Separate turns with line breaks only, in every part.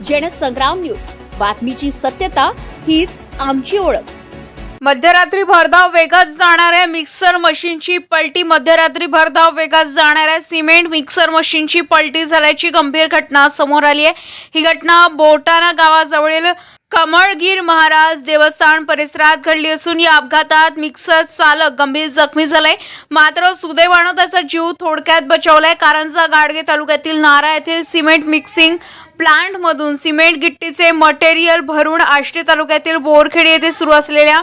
Jansangram news, बातमीची सत्यता हीच आमची ओळख।
मध्यरात्री भरधाव वेगात जाणाऱ्या मिक्सर मशीनची पलटी। मध्यरात्री भरधाव वेगात जाणाऱ्या सिमेंट मिक्सर मशीनची पलटी झाल्याची गंभीर घटना समोर आली आहे। ही घटना बोटाणा गावाजवळील कमळगीर महाराज देवस्थान परिसरात घडली असून या अपघातात मिक्सर चालक गंभीर जखमी झालाय। मात्र सुदैवाने त्याचा जीव थोडक्यात बचावलाय। कारंजा गाडगे तालुक्यातील नारा येथील सिमेंट मिक्सिंग प्लांट मधून सिमेंट गिट्टीचे मटेरियल भरून आष्टी तालुक्यातील बोरखेड येथे सुरू असलेल्या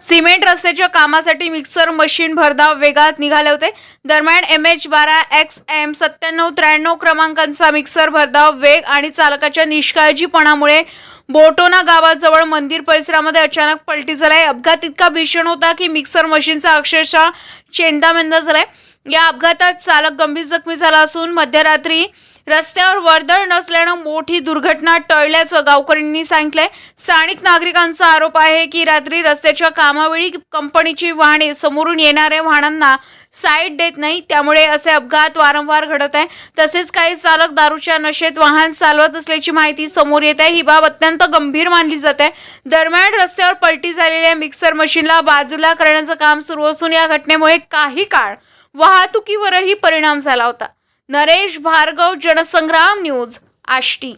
सिमेंट रस्त्याच्या कामासाठी मिक्सर मशीन भरधाव वेगात निघाले होते। दरम्यान MH12XM 9793 क्रमांकाचा मिक्सर भरधाव वेग आणि चालकाच्या निष्काळजीपणामुळे बोटोना गावाजवळ मंदिर परिसरामध्ये अचानक पलटी झालाय। अपघात इतका भीषण होता की मिक्सर मशीनचा अक्षरशः चेंदामेंदा झालाय। या अपघातात चालक गंभीर जखमी झाला असून मध्यरात्री रस्त्यावर वर्दळ नसल्याने मोठी दुर्घटना टळल्याचं गावकऱ्यांनी सांगितलंय। स्थानिक नागरिकांचा आरोप आहे की रात्री रस्त्याच्या कामावेळी कंपनीची वाहने समोरून येणाऱ्या वाहनांना साईड देत नाही, त्यामुळे असे अपघात वारंवार घडत आहे। तसेच काही चालक दारूच्या नशेत वाहन चालवत असल्याची माहिती समोर येत आहे। ही बाब अत्यंत गंभीर मानली जाते। दरम्यान रस्त्यावर पलटी झालेल्या मिक्सर मशीनला बाजूला करण्याचं काम सुरू असून या घटनेमुळे काही काळ वाहतुकीवरही परिणाम झाला होता। नरेश भार्गव, जनसंग्राम न्यूज, आष्टी।